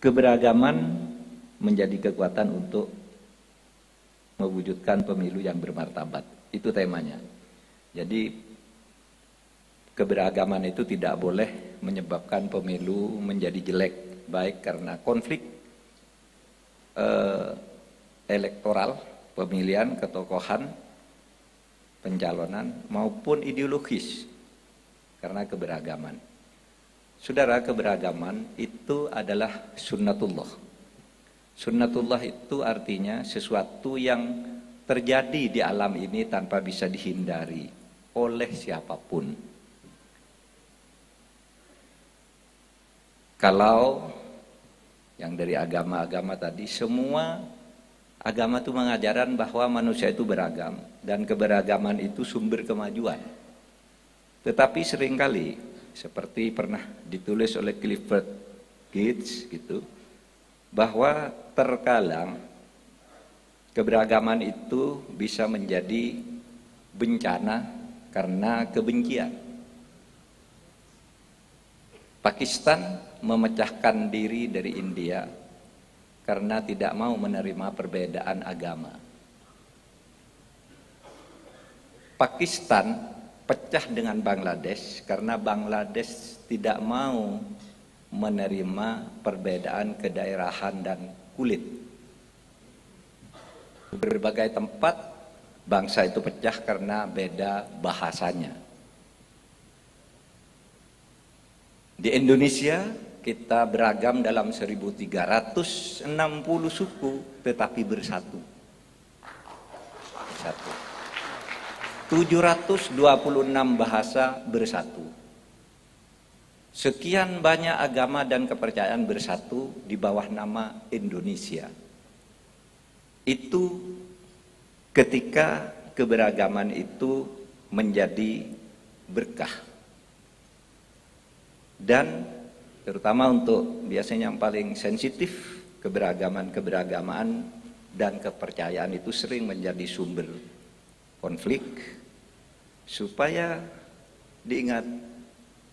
keberagaman menjadi kekuatan untuk mewujudkan pemilu yang bermartabat. Itu temanya. Jadi keberagaman itu tidak boleh menyebabkan pemilu menjadi jelek, baik karena konflik elektoral, pemilihan, ketokohan, pencalonan, maupun ideologis karena keberagaman. Saudara, keberagaman itu adalah sunnatullah. Sunnatullah itu artinya sesuatu yang terjadi di alam ini tanpa bisa dihindari oleh siapapun. Kalau yang dari agama-agama tadi, semua agama itu mengajarkan bahwa manusia itu beragam dan keberagaman itu sumber kemajuan. Tetapi seringkali seperti pernah ditulis oleh Clifford Geertz gitu, bahwa terkadang keberagaman itu bisa menjadi bencana karena kebencian. Pakistan memecahkan diri dari India karena tidak mau menerima perbedaan agama. Pakistan pecah dengan Bangladesh karena Bangladesh tidak mau menerima perbedaan kedaerahan dan kulit. Berbagai tempat bangsa itu pecah karena beda bahasanya. Di Indonesia kita beragam dalam 1360 suku tetapi bersatu. 726 bahasa bersatu. Sekian banyak agama dan kepercayaan bersatu di bawah nama Indonesia. Itu ketika keberagaman itu menjadi berkah. Dan terutama untuk biasanya yang paling sensitif, keberagaman dan kepercayaan itu sering menjadi sumber konflik, supaya diingat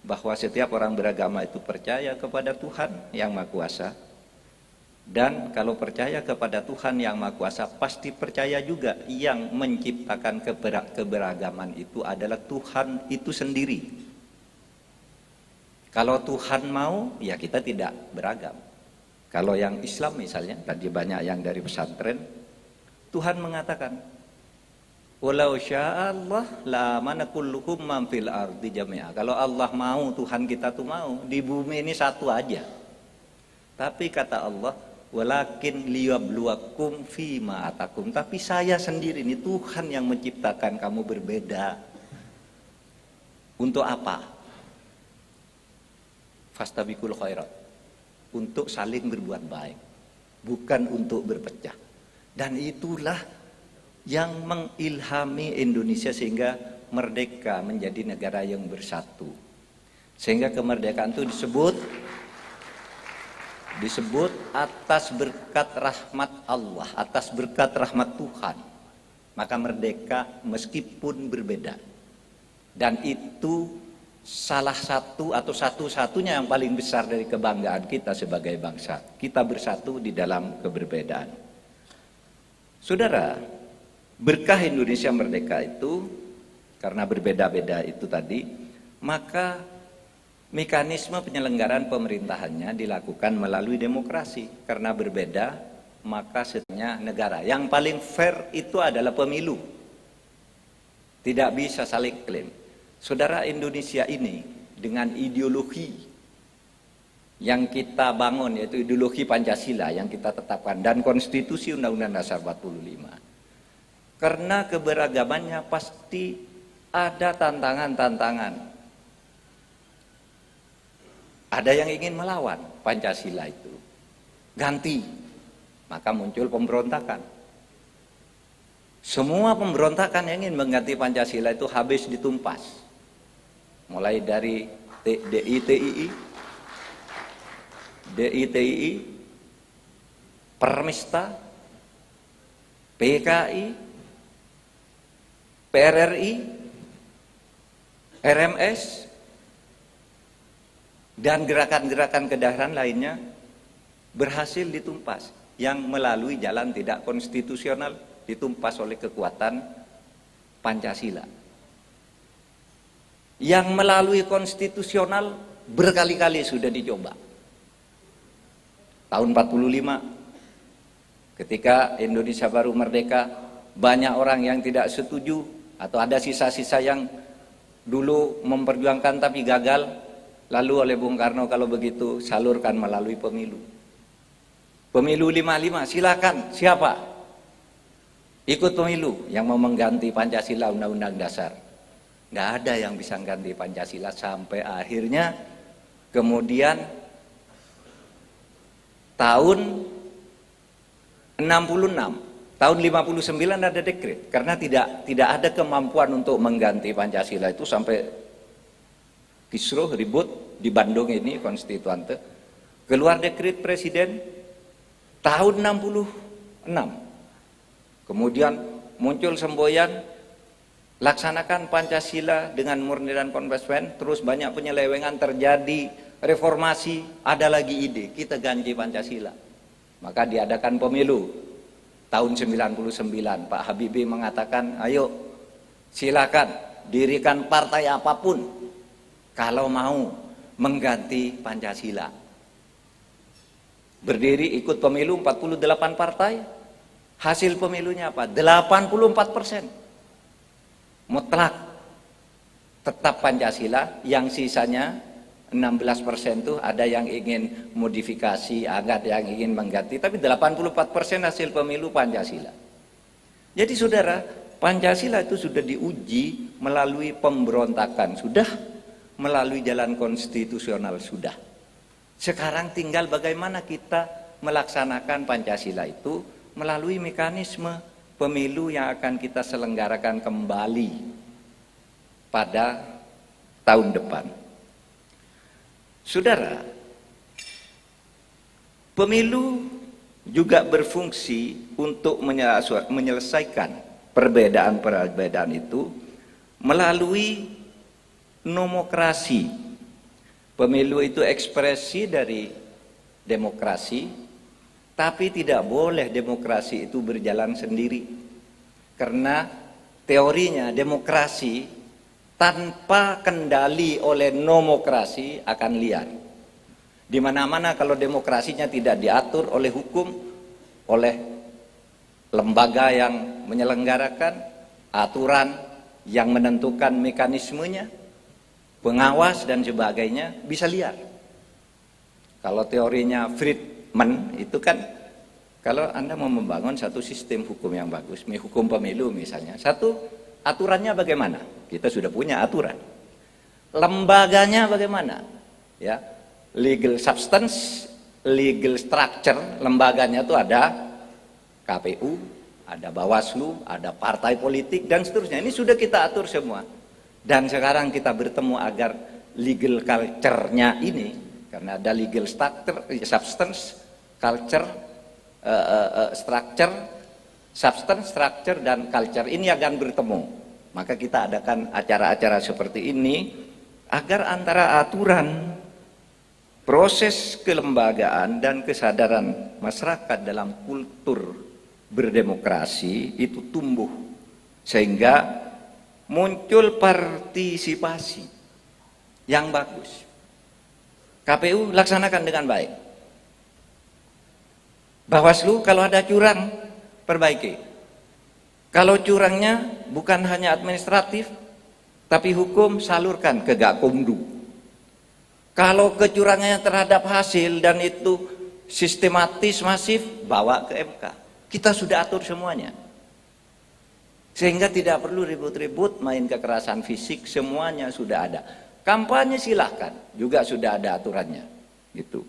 bahwa setiap orang beragama itu percaya kepada Tuhan yang Maha Kuasa, dan kalau percaya kepada Tuhan yang Maha Kuasa pasti percaya juga yang menciptakan keberagaman itu adalah Tuhan itu sendiri. Kalau Tuhan mau, ya kita tidak beragam. Kalau yang Islam misalnya, tadi banyak yang dari pesantren, Tuhan mengatakan, walau sya'allah la amana kullukum man fil ardi jami'a. Kalau Allah mau, Tuhan kita tuh mau, di bumi ini satu aja. Tapi kata Allah, walakin liyabluwakum fima atakum. Tapi saya sendiri ini Tuhan yang menciptakan kamu berbeda. Untuk apa? Fastabiqul khairat. Untuk saling berbuat baik, bukan untuk berpecah. Dan itulah yang mengilhami Indonesia sehingga merdeka menjadi negara yang bersatu. Sehingga kemerdekaan itu disebut atas berkat rahmat Allah, atas berkat rahmat Tuhan. Maka merdeka meskipun berbeda. Dan itu salah satu atau satu-satunya yang paling besar dari kebanggaan kita sebagai bangsa. Kita bersatu di dalam keberbedaan. Saudara, berkah Indonesia merdeka itu karena berbeda-beda itu tadi, maka mekanisme penyelenggaraan pemerintahannya dilakukan melalui demokrasi. Karena berbeda, maka setiap negara yang paling fair itu adalah pemilu. Tidak bisa saling klaim. Saudara, Indonesia ini dengan ideologi yang kita bangun, yaitu ideologi Pancasila yang kita tetapkan, dan konstitusi Undang-Undang Dasar 45. Karena keberagamannya pasti ada tantangan-tantangan. Ada yang ingin melawan Pancasila itu, ganti, maka muncul pemberontakan. Semua pemberontakan yang ingin mengganti Pancasila itu habis ditumpas. Mulai dari DITII, Permista, PKI, PRRI, RMS, dan gerakan-gerakan kedaerahan lainnya berhasil ditumpas. Yang melalui jalan tidak konstitusional ditumpas oleh kekuatan Pancasila. Yang melalui konstitusional berkali-kali sudah dicoba. Tahun 45 ketika Indonesia baru merdeka, banyak orang yang tidak setuju atau ada sisa-sisa yang dulu memperjuangkan tapi gagal, lalu oleh Bung Karno, kalau begitu salurkan melalui pemilu. Pemilu 55, silakan siapa ikut pemilu yang mau mengganti Pancasila, Undang-Undang Dasar. Nggak ada yang bisa mengganti Pancasila sampai akhirnya kemudian tahun 66, tahun 59 ada dekret, karena tidak ada kemampuan untuk mengganti Pancasila itu sampai kisruh ribut di Bandung ini konstituante, keluar dekret presiden tahun 66. Kemudian muncul semboyan laksanakan Pancasila dengan murni dan konsekuen, terus banyak penyelewengan terjadi, reformasi, ada lagi ide kita ganti Pancasila. Maka diadakan pemilu tahun 99. Pak Habibie mengatakan, ayo silakan dirikan partai apapun kalau mau mengganti Pancasila. Berdiri ikut pemilu 48 partai, hasil pemilunya apa? 84%. Mutlak tetap Pancasila, yang sisanya 16% tuh ada yang ingin modifikasi, ada yang ingin mengganti, tapi 84% hasil pemilu Pancasila. Jadi saudara, Pancasila itu sudah diuji melalui pemberontakan, sudah melalui jalan konstitusional, sudah. Sekarang tinggal bagaimana kita melaksanakan Pancasila itu melalui mekanisme pemilu yang akan kita selenggarakan kembali pada tahun depan. Saudara, pemilu juga berfungsi untuk menyelesaikan perbedaan-perbedaan itu melalui nomokrasi. Pemilu itu ekspresi dari demokrasi, tapi tidak boleh demokrasi itu berjalan sendiri. Karena teorinya demokrasi tanpa kendali oleh nomokrasi akan liar. Di mana-mana kalau demokrasinya tidak diatur oleh hukum, oleh lembaga yang menyelenggarakan, aturan yang menentukan mekanismenya, pengawas dan sebagainya, bisa liar. Kalau teorinya Friedman itu kan, kalau Anda mau membangun satu sistem hukum yang bagus, hukum pemilu misalnya, satu, aturannya bagaimana? Kita sudah punya aturan. Lembaganya bagaimana? Ya, legal substance, legal structure, lembaganya itu ada KPU, ada Bawaslu, ada partai politik dan seterusnya. Ini sudah kita atur semua. Dan sekarang kita bertemu agar legal culture-nya ini, karena ada legal structure, substance, culture, structure, substance, structure, dan culture ini akan bertemu. Maka kita adakan acara-acara seperti ini agar antara aturan, proses kelembagaan dan kesadaran masyarakat dalam kultur berdemokrasi itu tumbuh, sehingga muncul partisipasi yang bagus. KPU laksanakan dengan baik. Bawaslu kalau ada curang, perbaiki. Kalau curangnya bukan hanya administratif, tapi hukum, salurkan ke Gakumdu. Kalau kecurangannya terhadap hasil dan itu sistematis, masif, bawa ke MK. Kita sudah atur semuanya. Sehingga tidak perlu ribut-ribut main kekerasan fisik, semuanya sudah ada. Kampanye silahkan, juga sudah ada aturannya. Gitu.